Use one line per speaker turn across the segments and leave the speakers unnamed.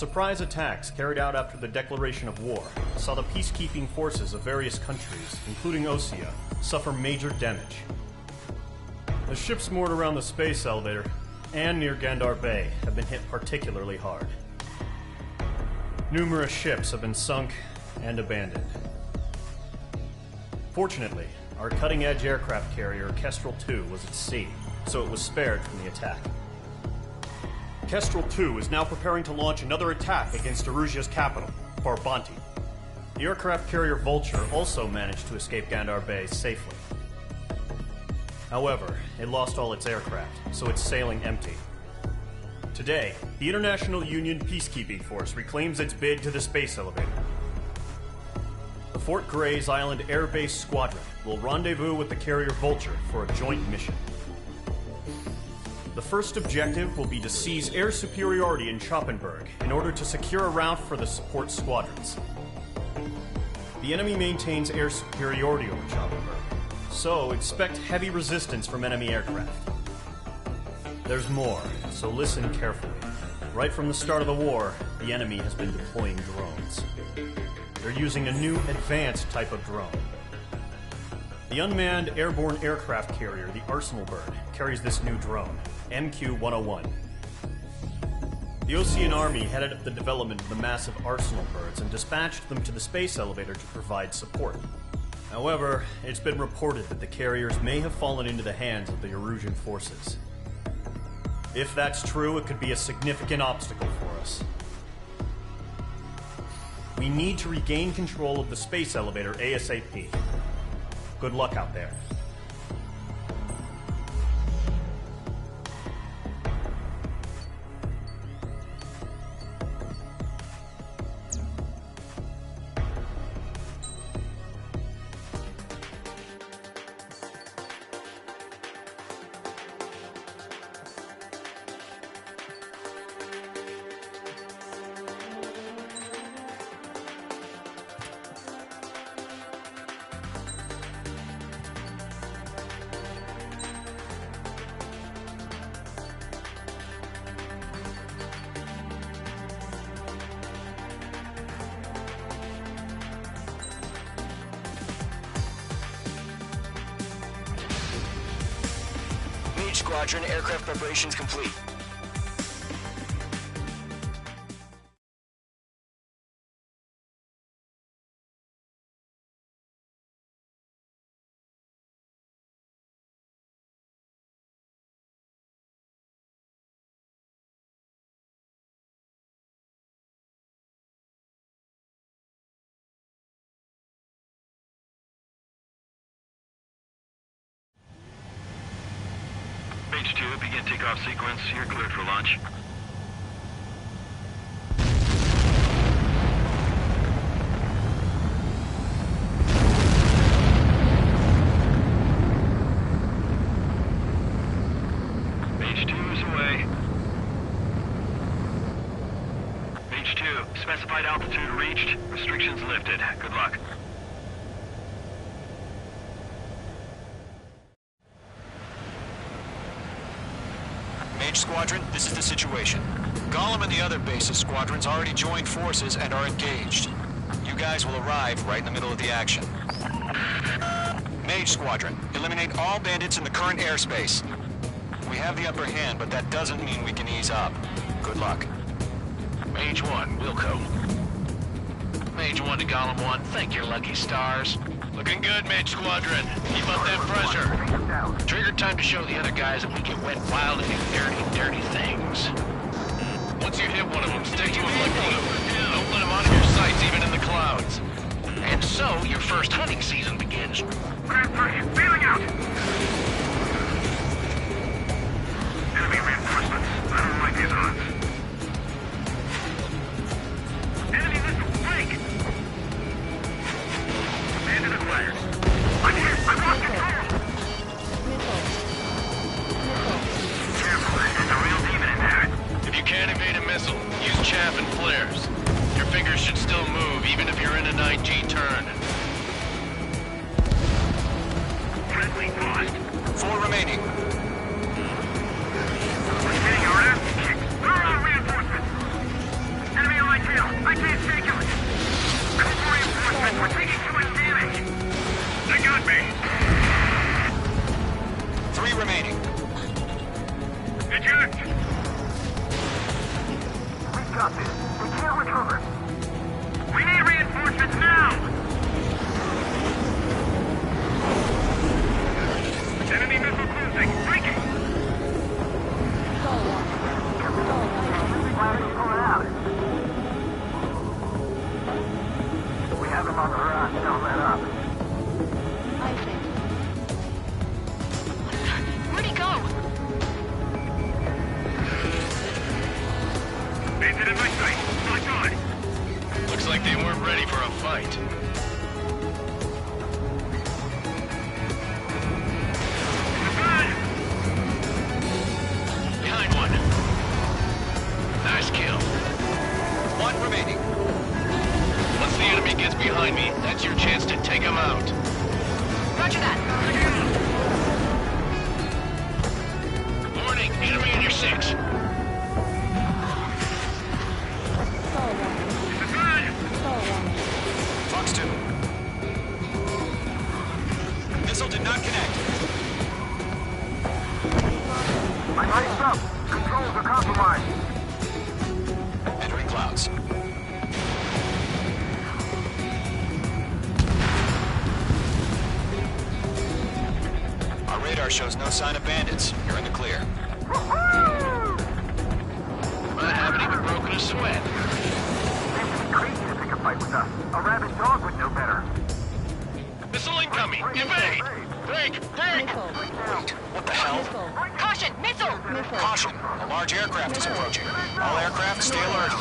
surprise attacks carried out after the declaration of war saw the peacekeeping forces of various countries, including Osea, suffer major damage. The ships moored around the space elevator and near Gandar Bay have been hit particularly hard. Numerous ships have been sunk and abandoned. Fortunately, our cutting-edge aircraft carrier Kestrel II was at sea, so it was spared from the attack. Kestrel II is now preparing to launch another attack against Erusia's capital, Farbanti. The aircraft carrier Vulture also managed to escape Gandar Bay safely. However, it lost all its aircraft, so it's sailing empty. Today, the International Union Peacekeeping Force reclaims its bid to the space elevator. The Fort Gray's Island Air Base Squadron will rendezvous with the carrier Vulture for a joint mission. The first objective will be to seize air superiority in Schoppenberg in order to secure a route for the support squadrons. The enemy maintains air superiority over Schoppenberg, so expect heavy resistance from enemy aircraft. There's more, so listen carefully. Right from the start of the war, the enemy has been deploying drones. They're using a new advanced type of drone. The unmanned airborne aircraft carrier, the Arsenal Bird, carries this new drone, MQ-101. The Osean Army headed up the development of the massive Arsenal Birds and dispatched them to the space elevator to provide support. However, it's been reported that the carriers may have fallen into the hands of the Erusian forces. If that's true, it could be a significant obstacle for us. We need to regain control of the space elevator ASAP. Good luck out there.
Squadron, aircraft preparations complete.
H2, begin takeoff sequence. You're cleared for launch. H2 is away. H2, specified altitude reached. Restrictions lifted. Good luck.
Squadron, this is the situation. Gollum and the other base's squadrons already joined forces and are engaged. You guys will arrive right in the middle of the action. Mage Squadron, eliminate all bandits in the current airspace. We have the upper hand, but that doesn't mean we can ease up. Good luck.
Mage 1, Wilco. Mage 1 to Gollum 1, thank your lucky stars. Looking good, Mage Squadron. Keep up that pressure. Trigger time to show the other guys that we can wet wild and do dirty, dirty things. Once you hit one of them, stick to them like glue. Don't let them out of your sights, even in the clouds. And so, your first hunting season begins.
Grand Prix, bailing out! Enemy reinforcements. I don't like these odds. Enemy missile, break! Bandit acquired. I'm here! I lost control! Careful, there's a real demon in there.
If you can't evade a missile, use chaff and flares. Your fingers should still move, even if you're in an IG turn.
Friendly lost.
4 remaining.
We're getting our ass kicked. Throw out reinforcements. Enemy I can't take him! Call for reinforcements! We're taking too much damage! They got me!
3 remaining.
Eject! We got this. We can't recover. We need reinforcements now! Enemy missile closing! Breaking! We have him on the run. Don't let up.
Where'd he go?
Bandit in my sight. Lock on.
Looks like they weren't ready for a fight. Behind one. Nice kill.
1 remaining.
Once the enemy gets behind me, that's your chance to take him out.
Roger that.
Warning, enemy in your 6.
Fox 2. Missile did not connect.
My light's up. Controls are compromised.
Entering clouds. Our radar shows no sign of bandits. You're in the clear.
I haven't even broken a sweat.
They should be crazy to pick a fight with us. A rabid dog would know better.
Missile incoming! Evade! Break! Break!
Wait, what the hell?
Caution! Missile!
Caution! A large aircraft is approaching. All aircraft stay alert.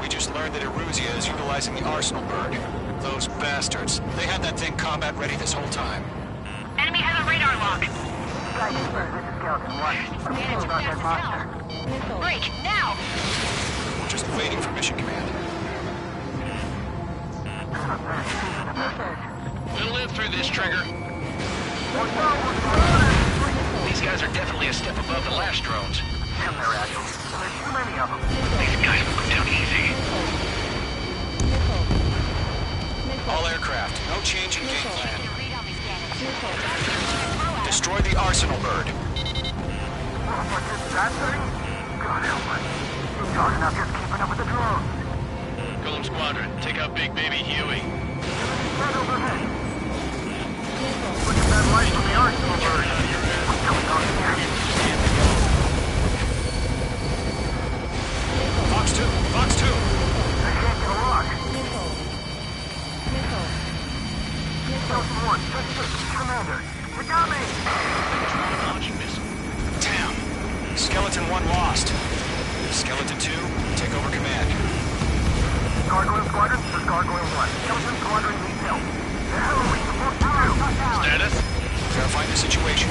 We just learned that Eruzia is utilizing the Arsenal bird. Those bastards. They had that thing combat ready this whole time.
Enemy has a radar lock.
This is Skeleton 1.
Manage fast as hell. Break, now!
We're just waiting for mission command.
We'll live through this, Trigger. These guys are definitely a step above the last drones.
Damn, they're agile. There's too many of them.
These guys will go down easy.
All aircraft, no change in game plan.
Read on these bandits.
Destroy the Arsenal bird.
What's this, that thing? God help us. You're darn enough just keeping up with the drones.
Golem Squadron, take out Big Baby Huey.
Right overhead. Look at that light from the Arsenal bird. What's going on here?
Fox 2! Fox 2!
I can't get a lock. Skeleton 1, Commander. You got me!
Launch missile.
Damn! Skeleton 1 lost. Skeleton 2, take over command.
Gargoyle Squadron, this is Gargoyle 1. Skeleton Squadron needs help. The hell are we supposed to do?
Status?
Verifying the situation.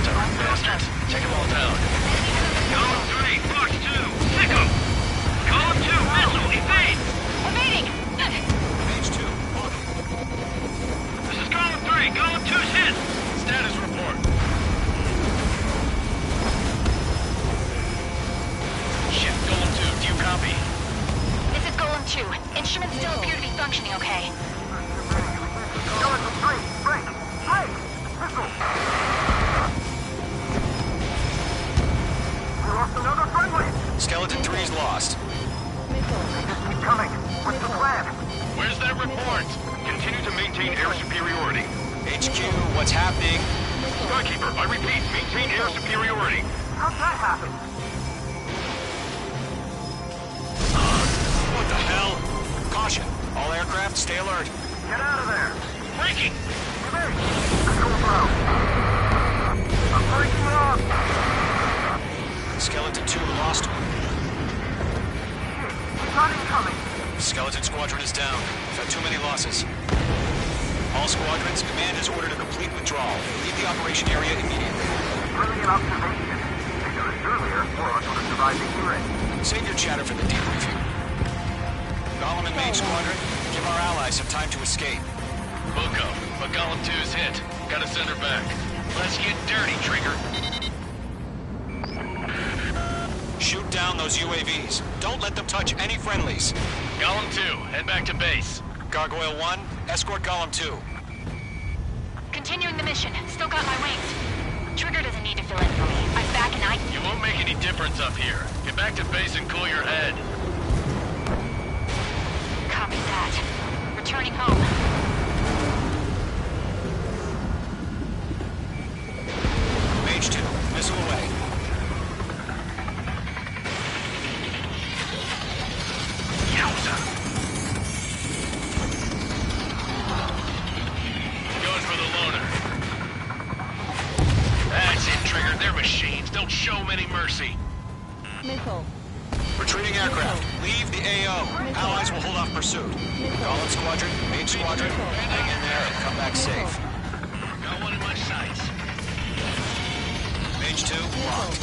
Stubborn bastards. Take them all down.
Column 3, Fox 2, pick 'em! Column 2, missile, evade!
Evading!
Page 2, on.
This is Column 3, Column 2's hit!
Status report. Shit, Golem 2, do you copy?
This is Golem 2. Instruments still appear to be functioning okay.
Skeleton 3, break! Break! Missile! We lost another friendly!
Skeleton 3's lost.
Keep coming! What's the plan?
Where's that report?
Continue to maintain air superiority.
HQ, what's happening?
Skykeeper, I repeat, maintain air superiority. How'd that happen?
What the hell? Caution. All aircraft, stay alert.
Get out of there!
Breaking!
Evade! Control throw! I'm breaking off!
Skeleton 2 lost.
Shit, it's not incoming!
Skeleton Squadron is down. We've had too many losses. All squadrons, command has ordered a complete withdrawal. Leave the operation area immediately.
Brilliant observation. If they done it earlier, more of us would have survived the hearing.
Save your chatter for the debriefing. Golem and Mage Squadron, give our allies some time to escape.
Wilco, but Golem 2's hit. Gotta send her back. Let's get dirty, Trigger.
Shoot down those UAVs. Don't let them touch any friendlies.
Golem 2, head back to base.
Gargoyle 1, escort Golem 2.
Continuing the mission. Still got my wings. Trigger doesn't need to fill in for me. I'm back and I...
You won't make any difference up here. Get back to base and cool your head.
Copy that. Returning home.
Mage 2, missile away.
Yowza! Going for the loner. That's it, Trigger. They're machines. Don't show 'em any mercy.
Missile.
Retreating aircraft. Leave the AO. Allies will hold off pursuit. Golem Squadron, Mage Squadron, hang in there and come back safe.
Got one in my sights.
Mage 2, locked.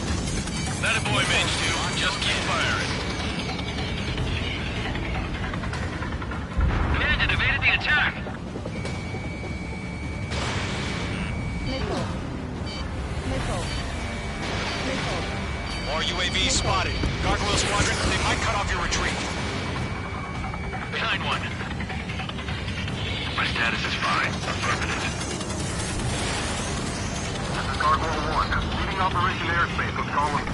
That a boy, Mage 2. Just keep firing. Command evaded the attack.
Missile. Missile. Missile.
More UAVs spotted. Gargoyle Squadron, they might cut off your retreat.
Behind one. My status is fine. Affirmative.
This is Gargoyle 1. Leaving Operation Airspace with Golem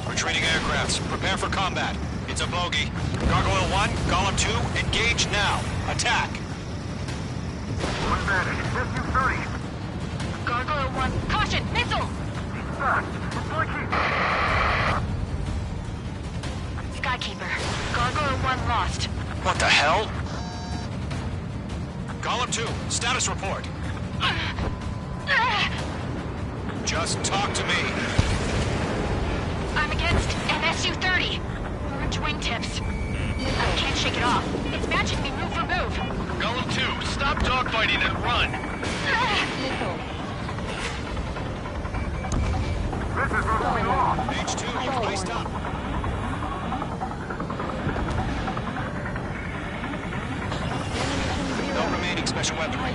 2.
Retreating aircrafts, prepare for combat. It's a bogey. Gargoyle 1, Golem 2, engage now. Attack.
One advantage. SU-30.
Gargoyle 1. Caution! Missile!
Fast. It's blinking.
Skykeeper. Gargoyle 1 lost.
What the hell? Golem 2, status report. Just talk to me.
I'm against an SU-30. Orange wingtips. I can't shake it off. It's matching me move for move.
Golem 2, stop dogfighting and run.
Missile.
This is where we lost.
Mage 2, you've iced up. No remaining special weaponry.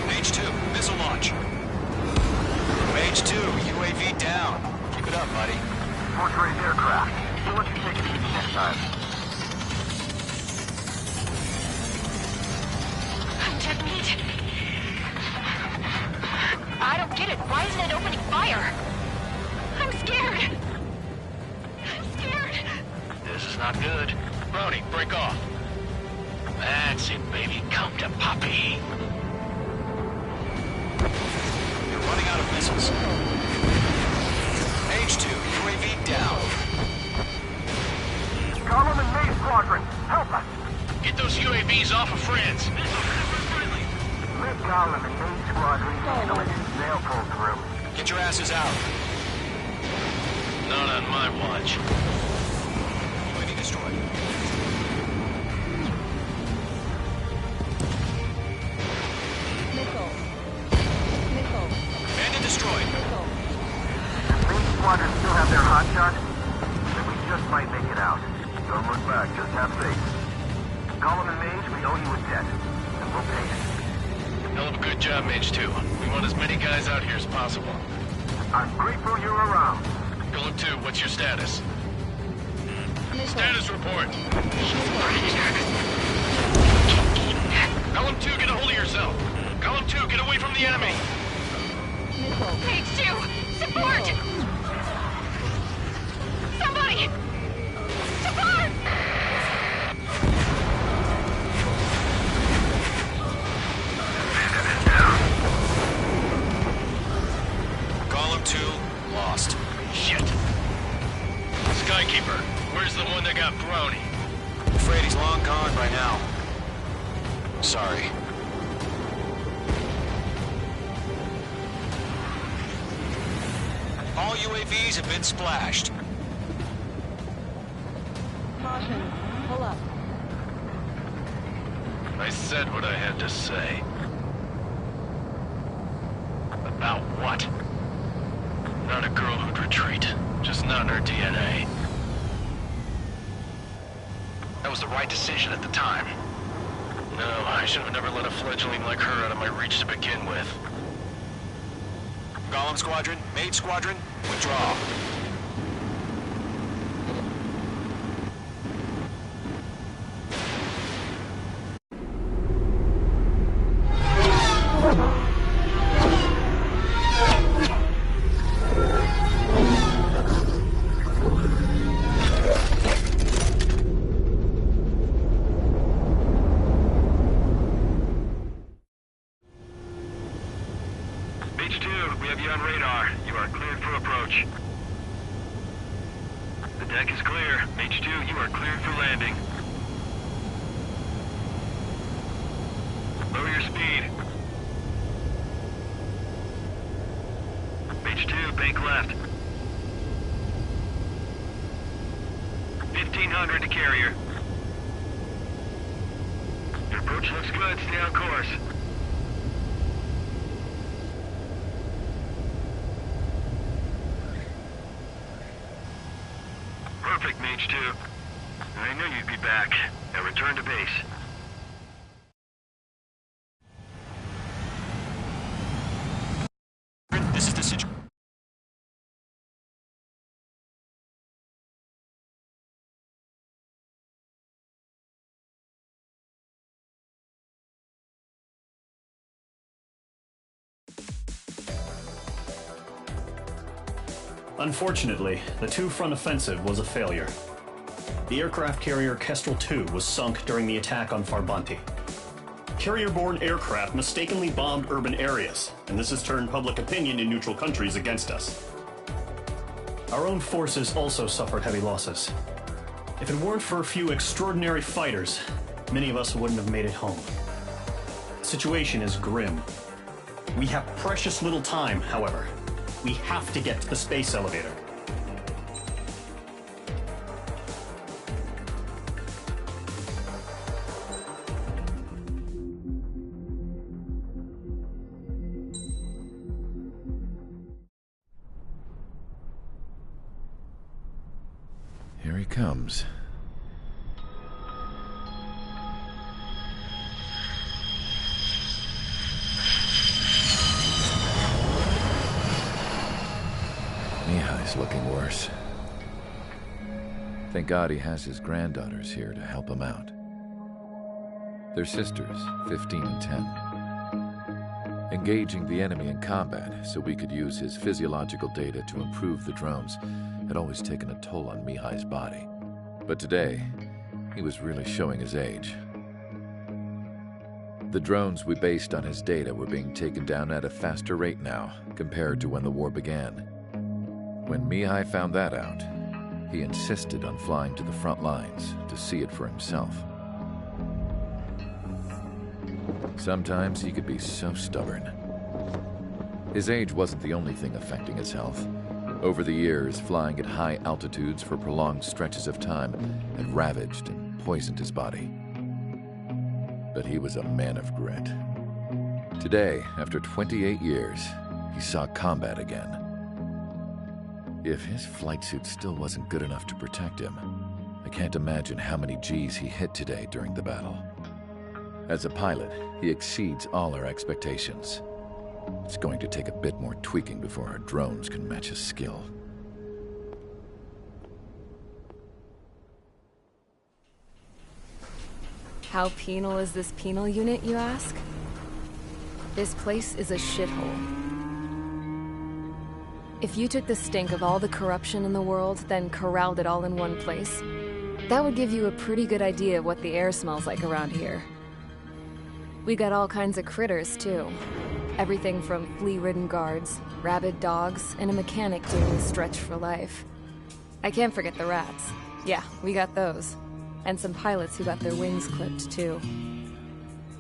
Mage 2, missile launch. Mage 2, UAV down. Keep it up, buddy.
Fourth-rate aircraft. We'll let you take it easy next time.
Dead meat. I don't get it. Why isn't it opening fire? I'm scared. I'm scared.
This is not good. Brownie, break off. That's it, baby. Come to Poppy.
You're running out of missiles. Mage 2, UAV down.
Golem and Mage Squadron, help us!
Get those UAVs off of friends.
Let Golem and Mage Squadron handle it. They'll pull through.
Get your asses out.
Not on my watch.
UAV destroyed.
Missile. Missile.
Bandit destroyed.
Missile.
Mage Squadron still have their hot shot, then we just might make it out. Don't look back, just have faith. Golem and Mage, we owe you a debt, and we'll pay it.
Hell of a good job, Mage 2. We want as many guys out here as possible.
I'm grateful you're around.
Golem 2, what's your status?
Missile.
Status report. Golem 2, get a hold of yourself. Golem 2, get away from the enemy.
Missile.
Mage 2! Support! Somebody! Support!
Golem 2, lost.
Shit. Skykeeper, where's the one that got Brownie?
Afraid he's long gone by now. Sorry. All UAVs have been splashed.
Caution. Pull up.
I said what I had to say. About what? Not a girl who'd retreat. Just not in her DNA. That was the right decision at the time. No, I should have never let a fledgling like her out of my reach to begin with.
Golem Squadron, Mage Squadron, withdraw.
Mage 2, we have you on radar. You are cleared for approach. The deck is clear. Mage 2, you are cleared for landing. Lower your speed. Mage 2, bank left. 1500 to carrier. Your approach looks good. Stay on course. Perfect, Mage 2. I knew you'd be back. Now return to base.
This is the situation.
Unfortunately, the two-front offensive was a failure. The aircraft carrier Kestrel II was sunk during the attack on Farbanti. Carrier-borne aircraft mistakenly bombed urban areas, and this has turned public opinion in neutral countries against us. Our own forces also suffered heavy losses. If it weren't for a few extraordinary fighters, many of us wouldn't have made it home. The situation is grim. We have precious little time, however. We have to get to the space elevator.
Here he comes. Mihai's looking worse. Thank God he has his granddaughters here to help him out. They're sisters, 15 and 10. Engaging the enemy in combat so we could use his physiological data to improve the drones had always taken a toll on Mihai's body. But today, he was really showing his age. The drones we based on his data were being taken down at a faster rate now compared to when the war began. When Mihai found that out, he insisted on flying to the front lines to see it for himself. Sometimes he could be so stubborn. His age wasn't the only thing affecting his health. Over the years, flying at high altitudes for prolonged stretches of time had ravaged and poisoned his body. But he was a man of grit. Today, after 28 years, he saw combat again. If his flight suit still wasn't good enough to protect him, I can't imagine how many G's he hit today during the battle. As a pilot, he exceeds all our expectations. It's going to take a bit more tweaking before our drones can match his skill.
How penal is this penal unit, you ask? This place is a shithole. If you took the stink of all the corruption in the world, then corralled it all in one place, that would give you a pretty good idea of what the air smells like around here. We got all kinds of critters, too. Everything from flea-ridden guards, rabid dogs, and a mechanic doing the stretch for life. I can't forget the rats. Yeah, we got those. And some pilots who got their wings clipped, too.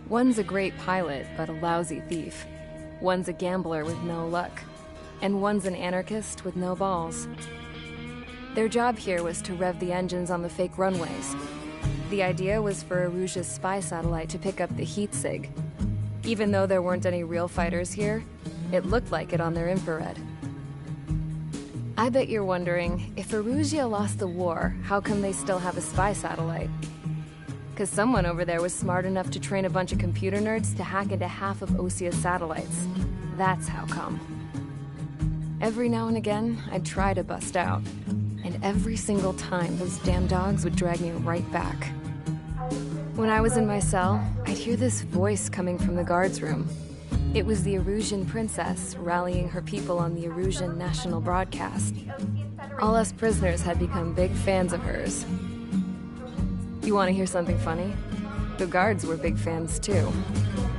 One's a great pilot, but a lousy thief. One's a gambler with no luck. and one's an anarchist with no balls. Their job here was to rev the engines on the fake runways. The idea was for Aruja's spy satellite to pick up the heat sig. Even though there weren't any real fighters here, it looked like it on their infrared. I bet you're wondering, if Aruja lost the war, how come they still have a spy satellite? Because someone over there was smart enough to train a bunch of computer nerds to hack into half of Osia's satellites. That's how come. Every now and again, I'd try to bust out. And every single time, those damn dogs would drag me right back. When I was in my cell, I'd hear this voice coming from the guards room. It was the Erusian princess rallying her people on the Erusian national broadcast. All us prisoners had become big fans of hers. You want to hear something funny? The guards were big fans too.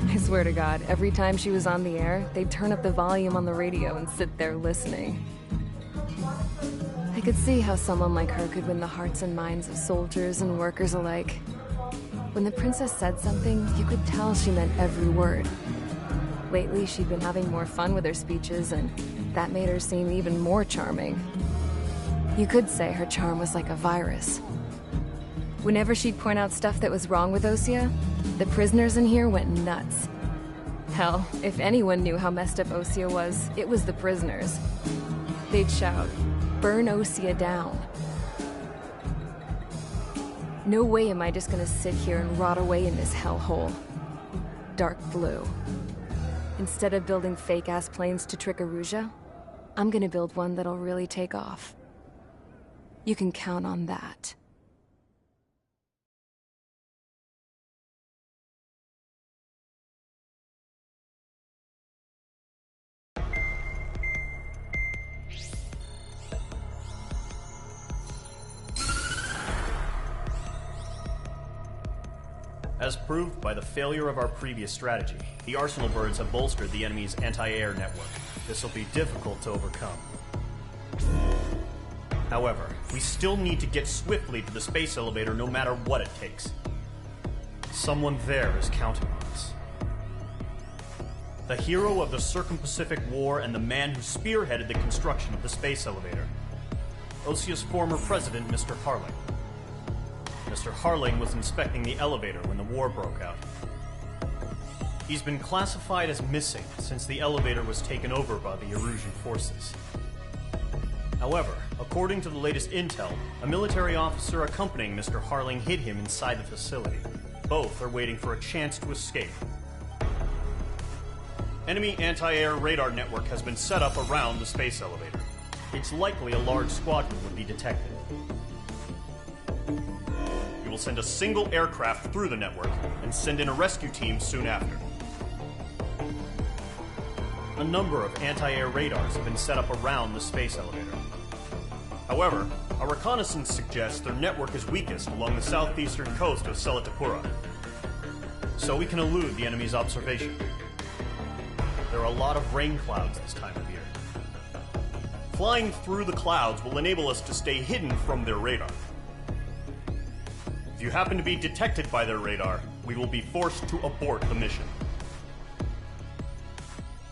I swear to God, every time she was on the air, they'd turn up the volume on the radio and sit there listening. I could see how someone like her could win the hearts and minds of soldiers and workers alike. When the princess said something, you could tell she meant every word. Lately, she'd been having more fun with her speeches, and that made her seem even more charming. You could say her charm was like a virus. Whenever she'd point out stuff that was wrong with Osia, the prisoners in here went nuts. Hell, if anyone knew how messed up Osia was, it was the prisoners. They'd shout, "Burn Osia down." No way am I just gonna sit here and rot away in this hellhole. Dark blue. Instead of building fake-ass planes to trick Aruja, I'm gonna build one that'll really take off. You can count on that.
As proved by the failure of our previous strategy, the Arsenal birds have bolstered the enemy's anti-air network. This will be difficult to overcome. However, we still need to get swiftly to the space elevator no matter what it takes. Someone there is counting on us. The hero of the Circum-Pacific War and the man who spearheaded the construction of the space elevator. Osia's former president, Mr. Harling. Mr. Harling was inspecting the elevator when the war broke out. He's been classified as missing since the elevator was taken over by the Erusian forces. However, according to the latest intel, a military officer accompanying Mr. Harling hid him inside the facility. Both are waiting for a chance to escape. Enemy anti-air radar network has been set up around the space elevator. It's likely a large squadron would be detected. We will send a single aircraft through the network and send in a rescue team soon after. A number of anti-air radars have been set up around the space elevator. However, our reconnaissance suggests their network is weakest along the southeastern coast of Selatapura, so we can elude the enemy's observation. There are a lot of rain clouds this time of year. Flying through the clouds will enable us to stay hidden from their radar. If you happen to be detected by their radar, we will be forced to abort the mission.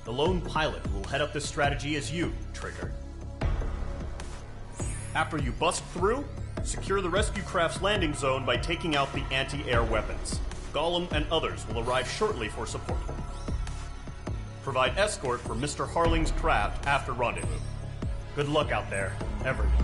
The lone pilot who will head up this strategy is you, Trigger. After you bust through, secure the rescue craft's landing zone by taking out the anti-air weapons. Gollum and others will arrive shortly for support. Provide escort for Mr. Harling's craft after rendezvous. Good luck out there, everyone.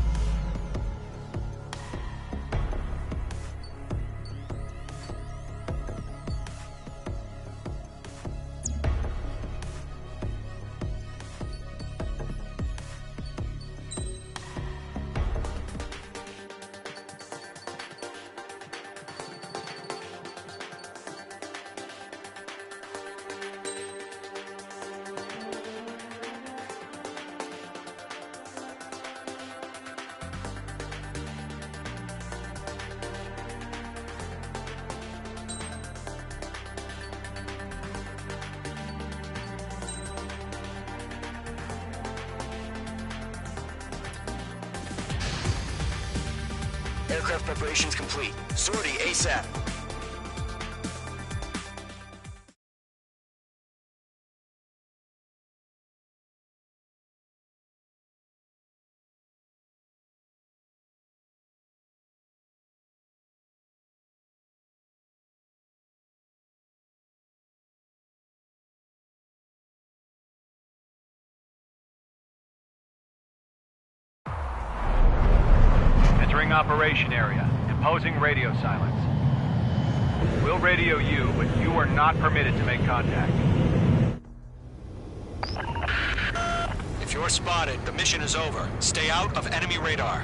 Aircraft preparations complete. Sortie ASAP.
Entering operation area. Imposing radio silence. We'll radio you, but you are not permitted to make contact.
If you're spotted, the mission is over. Stay out of enemy radar.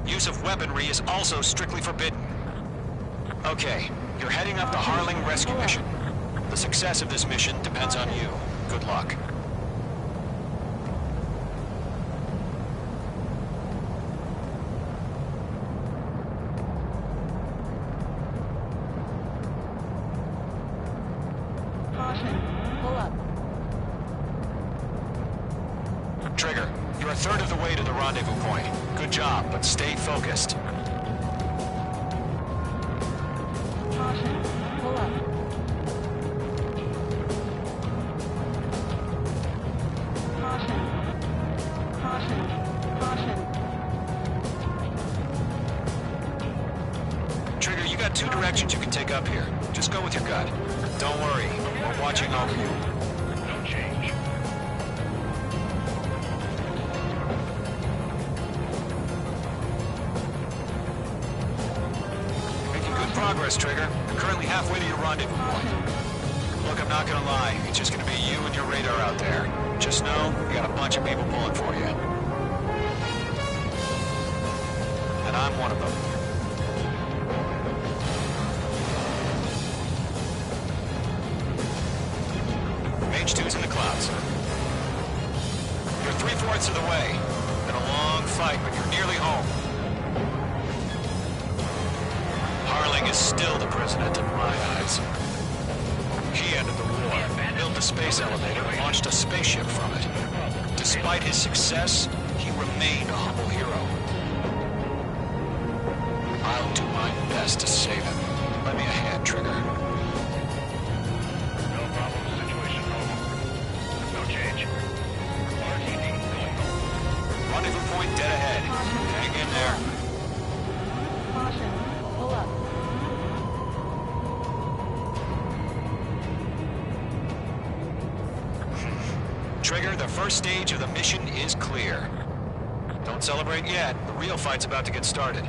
Use of weaponry is also strictly forbidden. Okay, you're heading up the Harling rescue mission. The success of this mission depends on you. Good luck.
Caution. Pull up.
Trigger, you're a third of the way to the rendezvous point. Good job, but stay focused.
Caution. Pull up. Caution. Caution. Caution.
Trigger, you got 2 directions you can take up here. Just go with your gut. Don't worry, we're watching over you.
No change.
Making good progress, Trigger. You're currently halfway to your rendezvous point. Look, I'm not gonna lie. It's just gonna be you and your radar out there. Just know, you got a bunch of people pulling for you. And I'm one of them. Mage 2's in the clouds. You're 3/4 of the way. Been a long fight, but you're nearly home. Harling is still the president in my eyes. He ended the war, built the space elevator, and launched a spaceship from it. Despite his success, he remained a humble hero. I'll do my best to save him. Lend me a hand, Trigger.
No problem. Situation normal. No change. RTD going home.
Rendezvous point dead ahead. Hang in there.
Caution. Pull up.
Trigger, the first stage of the mission is clear. Don't celebrate yet. The real fight's about to get started.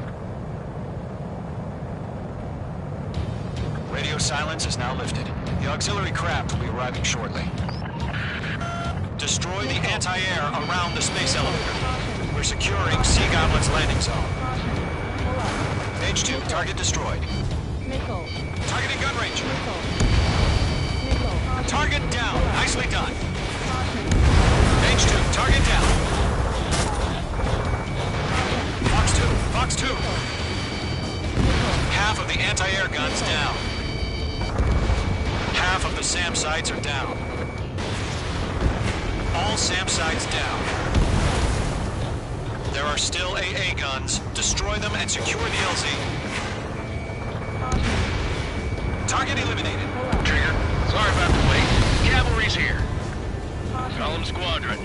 Radio silence is now lifted. The auxiliary craft will be arriving shortly. Destroy the anti-air around the space elevator. We're securing Sea Goblin's landing zone.
Pull up.
Mage 2, target destroyed.
Missile.
Targeting gun range.
Missile. Missile.
Target down. Nicely done.
Caution.
Mage 2, target down. Fox 2, Fox 2. Half of the anti-air guns down. Half of the SAM sites are down. All SAM sites down. There are still AA guns. Destroy them and secure the LZ. Target eliminated.
Trigger, sorry about the wait. Cavalry's here. Column Squadron.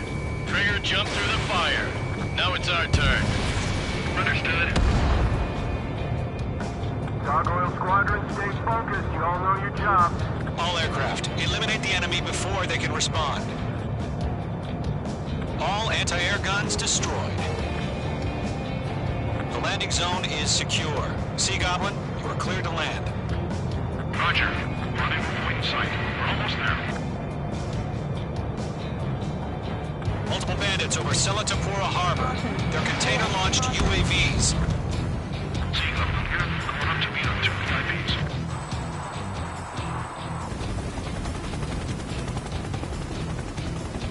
Trigger jumped through the fire. Now it's our turn. Understood.
Gargoyle Squadron, stay focused. You all know your job.
All aircraft, eliminate the enemy before they can respond. All anti-air guns destroyed. The landing zone is secure. Sea Goblin, you are cleared to land.
Roger. Rendezvous point in sight. We're almost there.
Multiple bandits over Selatapura Harbor. They're container-launched UAVs.
See up here. Going up to meet up 2 VIPs.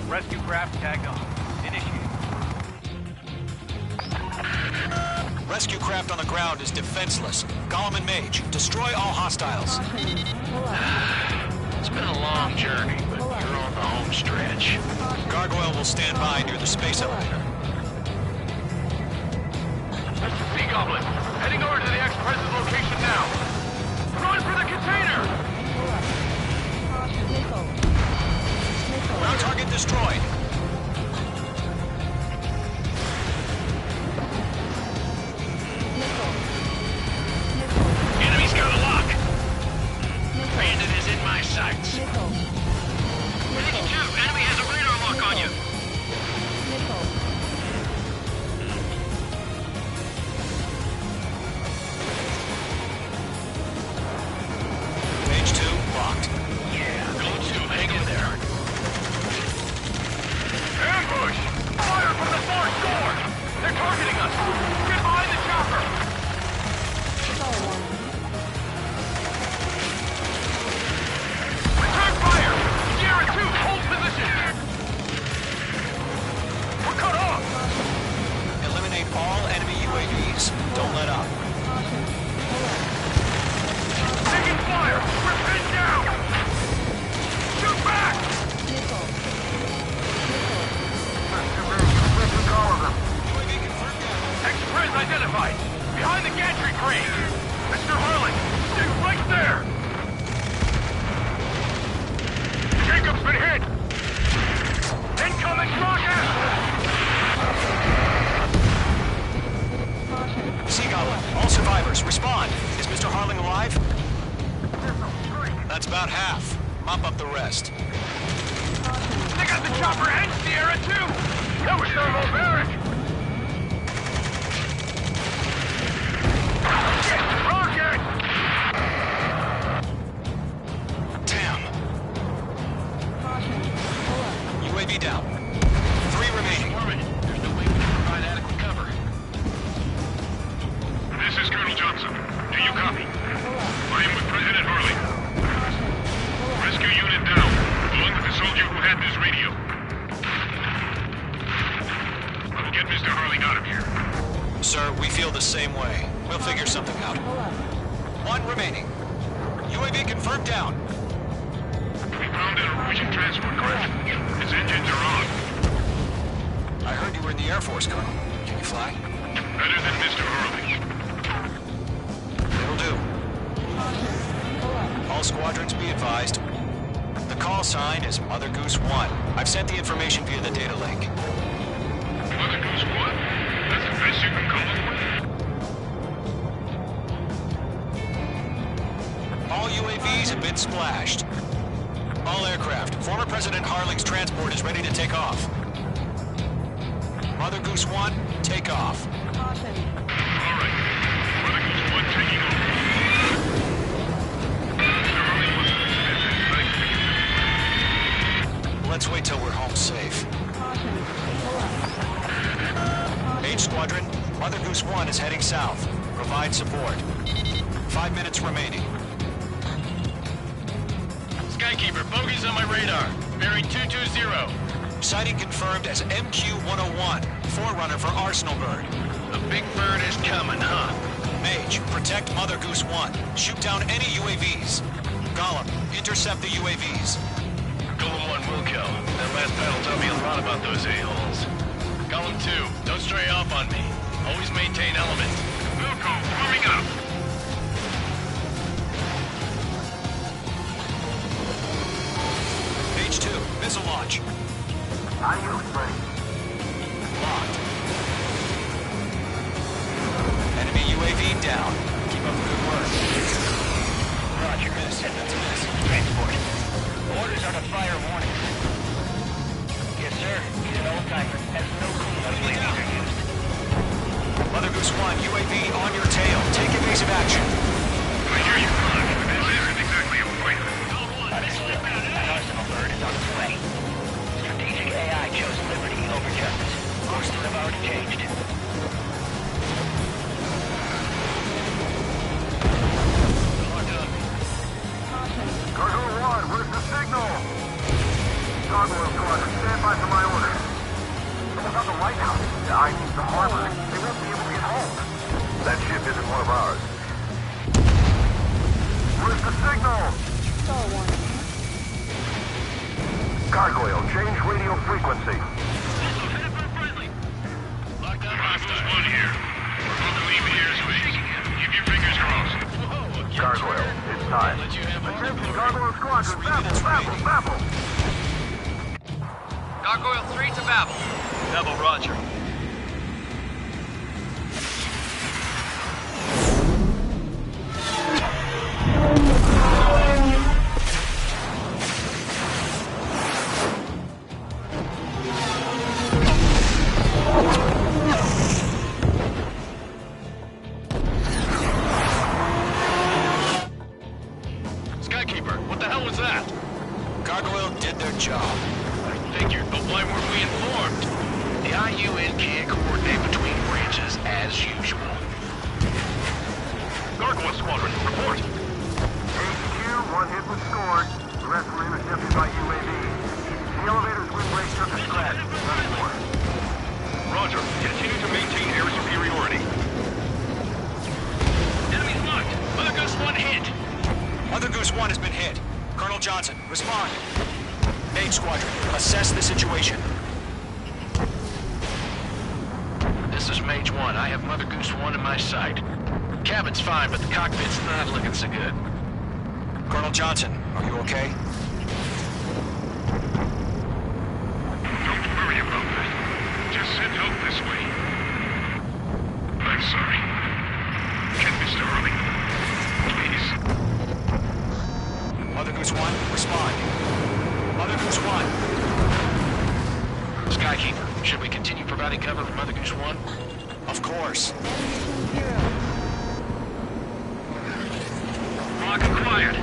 Rescue craft tagged on. Initiate.
Rescue craft on the ground is defenseless. Gollum and Mage, destroy all hostiles.
Pull up.
It's been a long journey, but you're on the home stretch.
Gargoyle will stand by near the space elevator.
Sea Goblin, heading over to the ex-president's location now. Run for the container!
Missile. Missile.
Ground target destroyed.
Missile.
Enemy's got a lock. Bandit is in my sights.
Missile.
Mage 2, enemy has a radar lock on you.
Missile.
Entry green.
Mr. Harling, stay right there!
Jacob's been hit.
Incoming rocket!
Seagull, all survivors, respond. Is Mr. Harling alive? That's about half. Mop up the rest.
They got the chopper and Sierra too! That was thermobaric! Rocket!
Damn. UAV down. 3 remaining.
There's no way we can provide adequate cover.
This is Colonel Johnson. Do you copy? I am with President Harley. Rescue unit down, along with the soldier who had this radio. I'll get Mr. Harley out of here.
Sir, we feel the same way. We'll figure something out. 1 remaining. UAV confirmed down.
We found a Norwegian transport craft. Its engines are on.
I heard you were in the Air Force, Colonel. Can you fly?
Better than Mr. Harley.
It'll do. All squadrons be advised. The call sign is Mother Goose 1. I've sent the information via the data link.
Mother Goose what? That's the best you can call it?
All UAVs have been splashed. All aircraft. Former President Harling's transport is ready to take off. Mother Goose 1, take off.
All right. Mother Goose 1 taking off. Mr. Harley wasn't expecting.
Let's wait till we're home safe. H Squadron, Mother Goose 1 is heading south. Provide support. 5 minutes remaining.
Skykeeper, bogeys on my radar. Bearing 220.
Sighting confirmed as MQ-101, forerunner for Arsenal Bird.
The big bird is coming, huh?
Mage, protect Mother Goose 1. Shoot down any UAVs. Gollum, intercept the UAVs.
Golem 1 will kill. That last battle taught me a lot about those a-holes. Golem 2, don't stray off on me. Always maintain element.
Wilco, coming up.
H2, missile launch.
IU's ready.
Locked. Enemy UAV down. Keep up the good work.
Roger.
Miss. That's a miss.
Transport. Orders are to fire warning. Yes, sir. He's an old-timer. Has no clue how UAVs are used.
Mother Goose 1, UAV on your tail. Take evasive action.
I hear you, Clark. This isn't exactly a fight.
Understood. An Arsenal bird is on its way. Strategic AI chose liberty over justice. Courses have already changed. Cargo 1, where's the signal? Cargo Squadron, stand by for my orders. What about the lighthouse? The I need the harbor. They won't be able to get home. That ship isn't one of ours. Where's the signal?
Star warning.
Gargoyle, change radio frequency.
Hostiles 1 here. We're about to leave the airspace. Keep your fingers crossed.
Gargoyle, it's time.
Let you have all the
Attention,
glory.
Gargoyle Squadron, babble.
Gargoyle 3 to Babel. Babel, roger. Skykeeper, what the hell was that?
Gargoyle did their job.
I figured, but why weren't we informed? The IUN can't coordinate between branches as usual.
Gargoyle Squadron, report.
HQ, 1 hit was scored. The rest were intercepted by UAV. The elevator's wind brake took a scratch. Nothing more.
Roger. Continue to maintain air superiority.
Enemy's marked. Mother Goose 1 hit.
Mother Goose 1 has been hit. Colonel Johnson, respond. H Squadron, assess the situation.
This is Mage 1. I have Mother Goose 1 in my sight. Cabin's fine, but the cockpit's not looking so good.
Colonel Johnson, are you okay?
Don't worry about that. Just send help this way. I'm sorry. Can Mr. Hurley? Please.
Mother Goose 1, respond. Mother Goose 1.
Skykeeper, should we continue providing cover for Mother Goose 1?
Of course.
Lock acquired.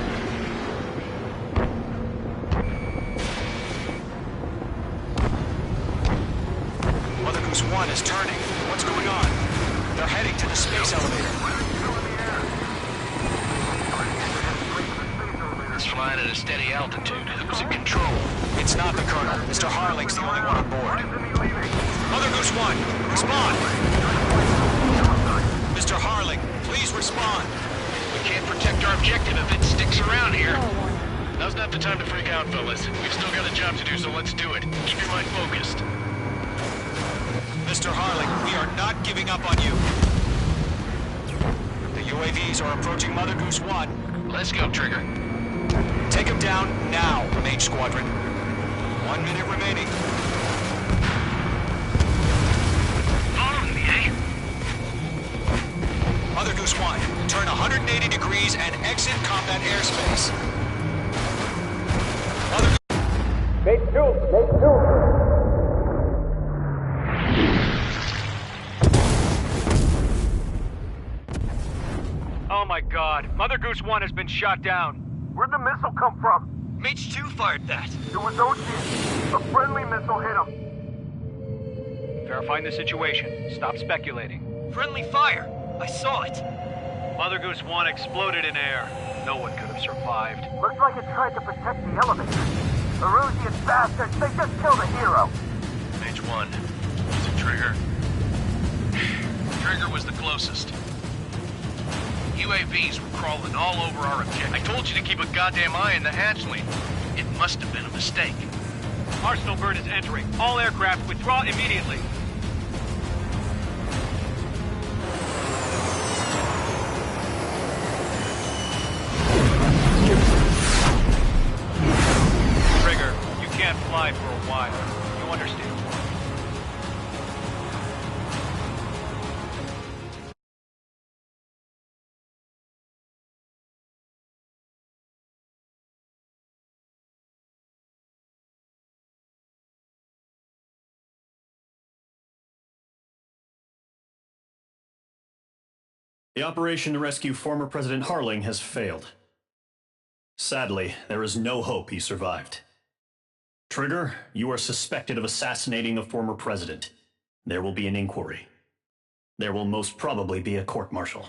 Mother Goose 1 is turning. What's going on? They're heading to the space elevator.
It's flying at a steady altitude. Who's in control?
It's not the Colonel. Mr. Harling's the only one on board. Mother Goose 1, respond! Mr. Harling, please respond.
We can't protect our objective if it sticks around here. Now's not the time to freak out, fellas. We've still got a job to do, so let's do it. Keep your mind focused.
Mr. Harling, we are not giving up on you. The UAVs are approaching Mother Goose 1.
Let's go, Trigger.
Take him down now, Mage Squadron. 1 minute remaining.
Following me, eh?
Mother Goose 1, turn 180 degrees and exit combat airspace. Mother
Oh my god, Mother Goose 1 has been shot down.
Where'd the missile come from?
Mage 2 fired that.
It was OG. A friendly missile hit him.
Verifying the situation. Stop speculating.
Friendly fire. I saw it.
Mother Goose 1 exploded in air. No one could have survived.
Looks like it tried to protect the elevator. Erusian bastards, they just killed a hero.
Mage 1. Is it Trigger? Trigger was the closest. UAVs were crawling all over our objective. I told you to keep a goddamn eye on the hatchling. It must have been a mistake.
Arsenal bird is entering. All aircraft withdraw immediately. Trigger, you can't fly for a while. You understand?
The operation to rescue former President Harling has failed. Sadly, there is no hope he survived. Trigger, you are suspected of assassinating the former president. There will be an inquiry. There will most probably be a court-martial.